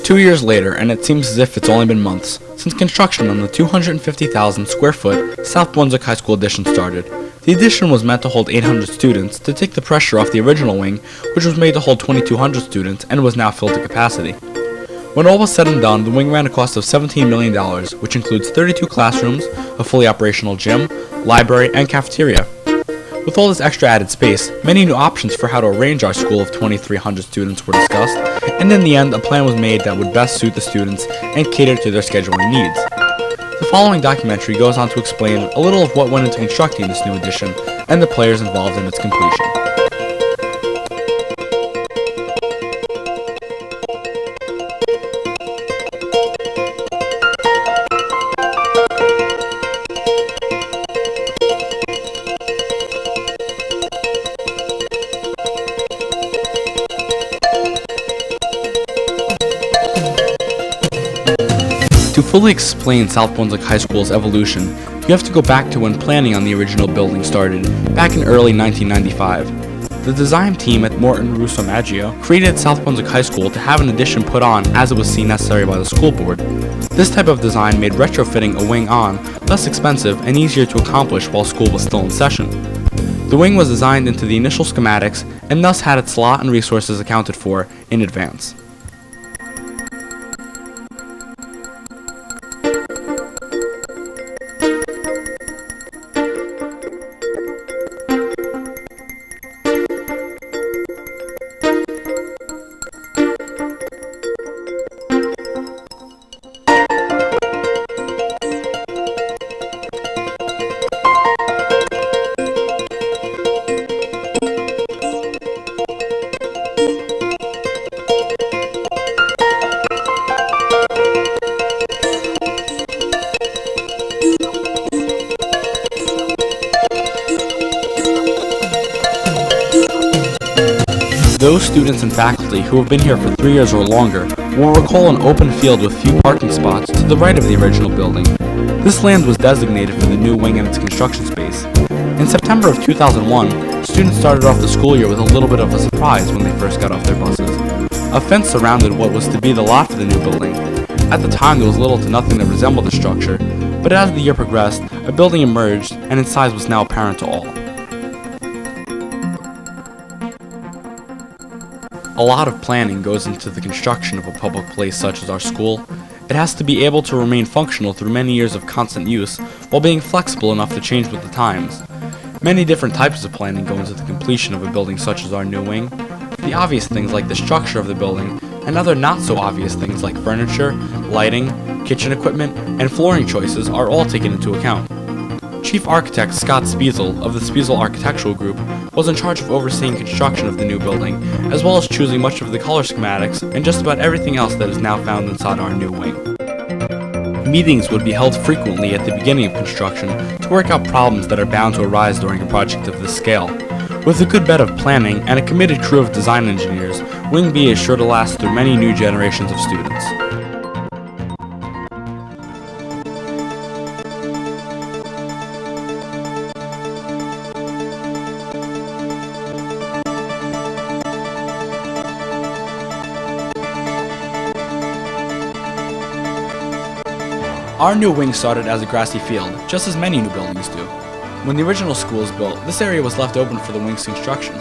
2 years later, and it seems as if it's only been months since construction on the 250,000 square foot South Brunswick High School addition started. The addition was meant to hold 800 students to take the pressure off the original wing, which was made to hold 2,200 students and was now filled to capacity. When all was said and done, the wing ran a cost of $17 million, which includes 32 classrooms, a fully operational gym, library, and cafeteria. With all this extra added space, many new options for how to arrange our school of 2,300 students were discussed, and in the end, a plan was made that would best suit the students and cater to their scheduling needs. The following documentary goes on to explain a little of what went into constructing this new addition and the players involved in its completion. To fully explain South Brunswick High School's evolution, you have to go back to when planning on the original building started, back in early 1995. The design team at Morton Russo Maggio created South Brunswick High School to have an addition put on as it was seen necessary by the school board. This type of design made retrofitting a wing on less expensive and easier to accomplish while school was still in session. The wing was designed into the initial schematics and thus had its slot and resources accounted for in advance. Those students and faculty who have been here for 3 years or longer will recall an open field with few parking spots to the right of the original building. This land was designated for the new wing and its construction space. In September of 2001, students started off the school year with a little bit of a surprise when they first got off their buses. A fence surrounded what was to be the lot for the new building. At the time, there was little to nothing that resembled the structure, but as the year progressed, a building emerged and its size was now apparent to all. A lot of planning goes into the construction of a public place such as our school. It has to be able to remain functional through many years of constant use, while being flexible enough to change with the times. Many different types of planning go into the completion of a building such as our new wing. The obvious things like the structure of the building, and other not so obvious things like furniture, lighting, kitchen equipment, and flooring choices are all taken into account. Chief Architect Scott Spiesel of the Spiesel Architectural Group was in charge of overseeing construction of the new building, as well as choosing much of the color schematics and just about everything else that is now found inside our new wing. Meetings would be held frequently at the beginning of construction to work out problems that are bound to arise during a project of this scale. With a good bed of planning and a committed crew of design engineers, Wing B is sure to last through many new generations of students. Our new wing started as a grassy field, just as many new buildings do. When the original school was built, this area was left open for the wing's construction.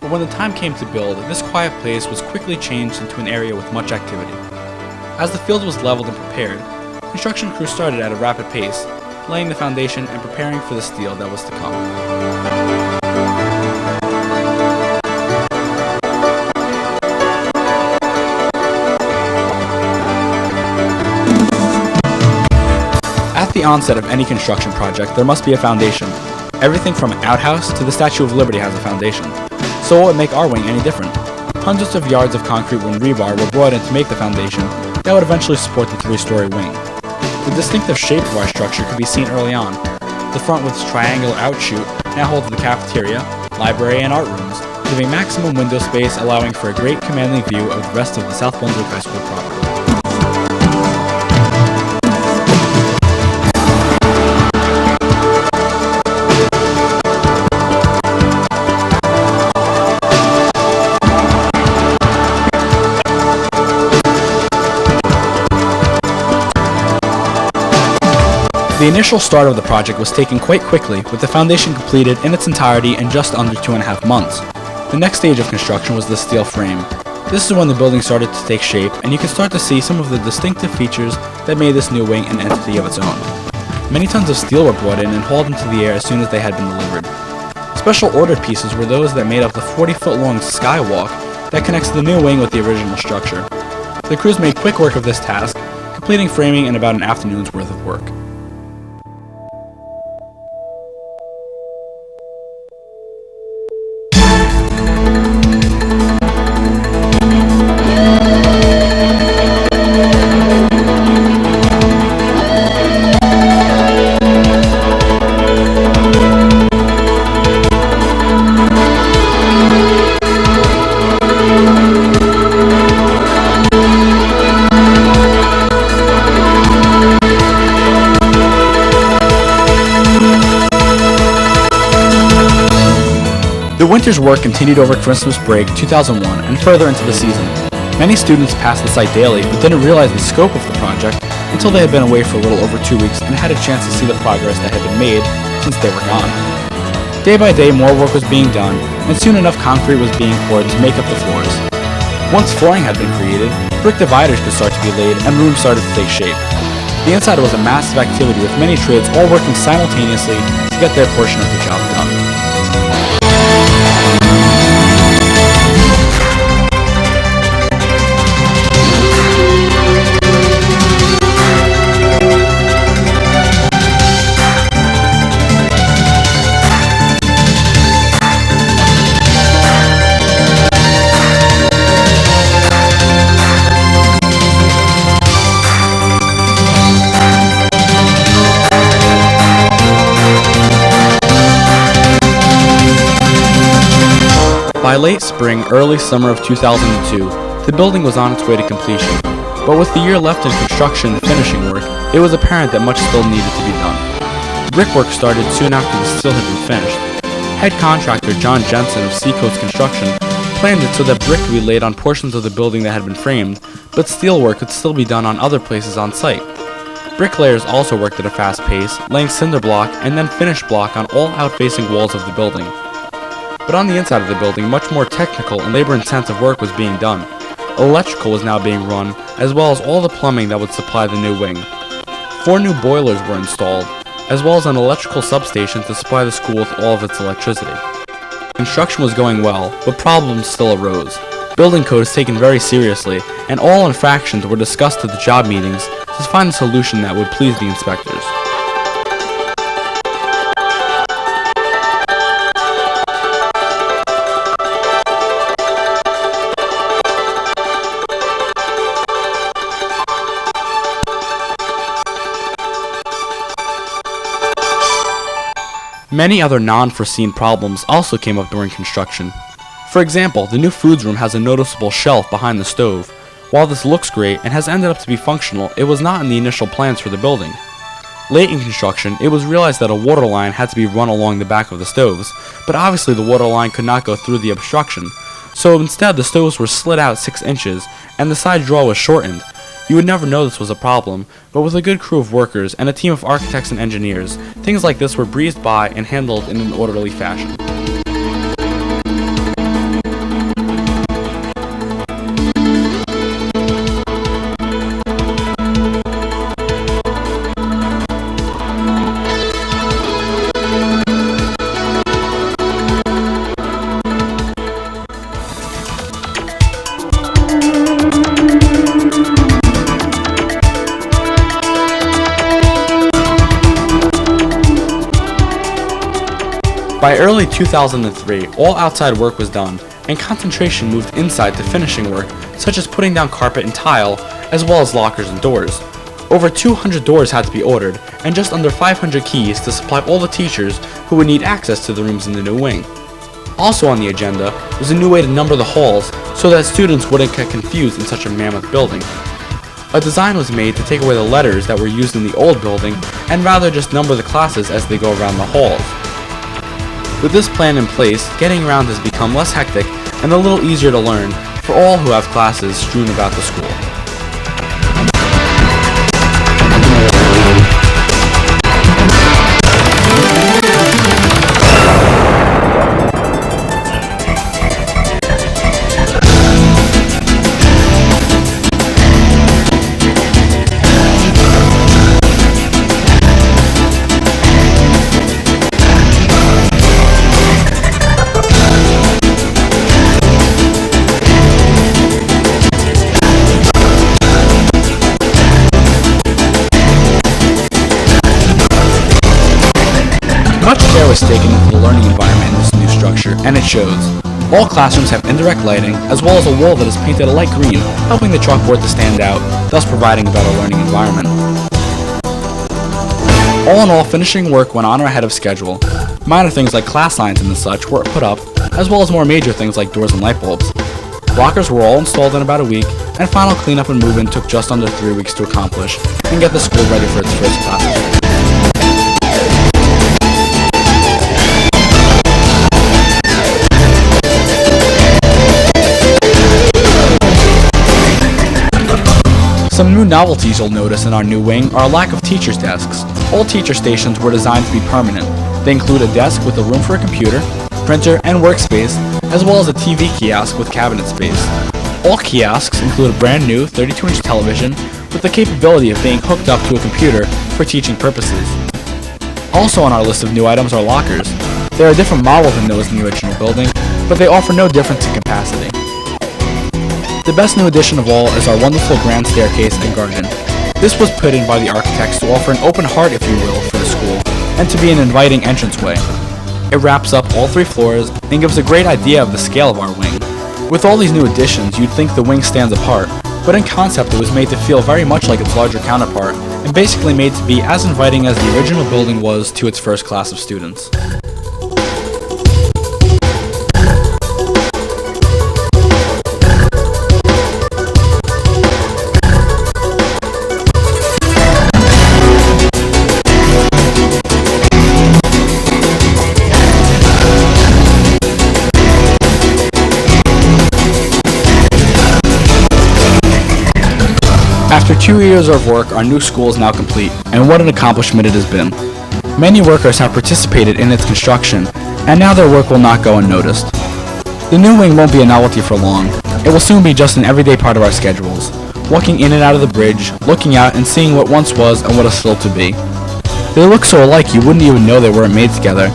But when the time came to build, this quiet place was quickly changed into an area with much activity. As the field was leveled and prepared, construction crews started at a rapid pace, laying the foundation and preparing for the steel that was to come. At the onset of any construction project, there must be a foundation. Everything from an outhouse to the Statue of Liberty has a foundation. So what would make our wing any different? Hundreds of yards of concrete and rebar were brought in to make the foundation that would eventually support the 3-story wing. The distinctive shape of our structure could be seen early on. The front with its triangular outshoot now holds the cafeteria, library, and art rooms, giving maximum window space, allowing for a great commanding view of the rest of the South Brunswick High School property. The initial start of the project was taken quite quickly, with the foundation completed in its entirety in just under 2.5 months. The next stage of construction was the steel frame. This is when the building started to take shape, and you can start to see some of the distinctive features that made this new wing an entity of its own. Many tons of steel were brought in and hauled into the air as soon as they had been delivered. Special ordered pieces were those that made up the 40-foot-long skywalk that connects the new wing with the original structure. The crews made quick work of this task, completing framing in about an afternoon's worth of work. The winter's work continued over Christmas break 2001 and further into the season. Many students passed the site daily but didn't realize the scope of the project until they had been away for a little over 2 weeks and had a chance to see the progress that had been made since they were gone. Day by day more work was being done, and soon enough concrete was being poured to make up the floors. Once flooring had been created, brick dividers could start to be laid and rooms started to take shape. The inside was a massive activity with many trades all working simultaneously to get their portion of the job done. By late spring, early summer of 2002, the building was on its way to completion, but with the year left in construction and finishing work, it was apparent that much still needed to be done. Brickwork started soon after the steel had been finished. Head contractor John Jensen of Seacoast Construction planned it so that brick could be laid on portions of the building that had been framed, but steel work could still be done on other places on site. Bricklayers also worked at a fast pace, laying cinder block and then finish block on all out-facing walls of the building. But on the inside of the building, much more technical and labor-intensive work was being done. Electrical was now being run, as well as all the plumbing that would supply the new wing. 4 new boilers were installed, as well as an electrical substation to supply the school with all of its electricity. Construction was going well, but problems still arose. Building code is taken very seriously, and all infractions were discussed at the job meetings to find a solution that would please the inspectors. Many other non-foreseen problems also came up during construction. For example, the new foods room has a noticeable shelf behind the stove. While this looks great and has ended up to be functional, it was not in the initial plans for the building. Late in construction, it was realized that a water line had to be run along the back of the stoves, but obviously the water line could not go through the obstruction, so instead the stoves were slid out 6 inches and the side draw was shortened. You would never know this was a problem, but with a good crew of workers and a team of architects and engineers, things like this were breezed by and handled in an orderly fashion. By early 2003, all outside work was done, and concentration moved inside to finishing work, such as putting down carpet and tile, as well as lockers and doors. Over 200 doors had to be ordered, and just under 500 keys to supply all the teachers who would need access to the rooms in the new wing. Also on the agenda was a new way to number the halls so that students wouldn't get confused in such a mammoth building. A design was made to take away the letters that were used in the old building and rather just number the classes as they go around the halls. With this plan in place, getting around has become less hectic and a little easier to learn for all who have classes strewn about the school. taken into the learning environment in this new structure, and it shows. All classrooms have indirect lighting, as well as a wall that is painted a light green, helping the chalkboard to stand out, thus providing a better learning environment. All in all, finishing work went on or ahead of schedule. Minor things like class signs and such were put up, as well as more major things like doors and light bulbs. Lockers were all installed in about a week, and final cleanup and move-in took just under 3 weeks to accomplish and get the school ready for its first classes. Some new novelties you'll notice in our new wing are a lack of teachers' desks. All teacher stations were designed to be permanent. They include a desk with a room for a computer, printer, and workspace, as well as a TV kiosk with cabinet space. All kiosks include a brand new 32-inch television with the capability of being hooked up to a computer for teaching purposes. Also on our list of new items are lockers. There are different models than those in the original building, but they offer no difference in capacity. The best new addition of all is our wonderful grand staircase and garden. This was put in by the architects to offer an open heart, if you will, for the school, and to be an inviting entranceway. It wraps up all 3 floors and gives a great idea of the scale of our wing. With all these new additions, you'd think the wing stands apart, but in concept it was made to feel very much like its larger counterpart, and basically made to be as inviting as the original building was to its first class of students. After 2 years of work, our new school is now complete, and what an accomplishment it has been. Many workers have participated in its construction, and now their work will not go unnoticed. The new wing won't be a novelty for long. It will soon be just an everyday part of our schedules, walking in and out of the bridge, looking out and seeing what once was and what is still to be. They look so alike you wouldn't even know they weren't made together,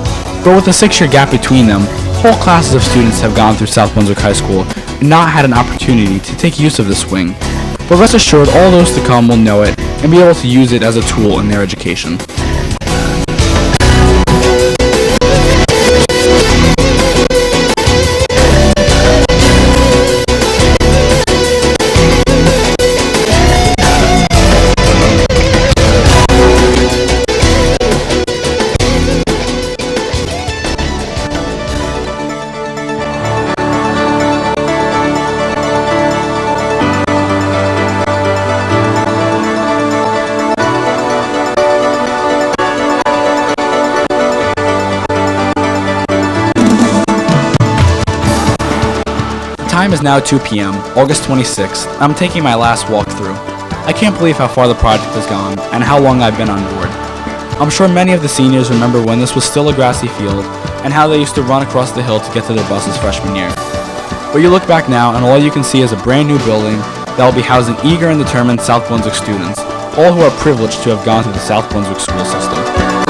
but with a 6-year gap between them, whole classes of students have gone through South Brunswick High School and not had an opportunity to take use of this wing. But rest assured, all those to come will know it and be able to use it as a tool in their education. Time is now 2 p.m., August 26th, and I'm taking my last walk through. I can't believe how far the project has gone, and how long I've been on board. I'm sure many of the seniors remember when this was still a grassy field, and how they used to run across the hill to get to their buses freshman year. But you look back now, and all you can see is a brand new building that will be housing eager and determined South Brunswick students, all who are privileged to have gone through the South Brunswick school system.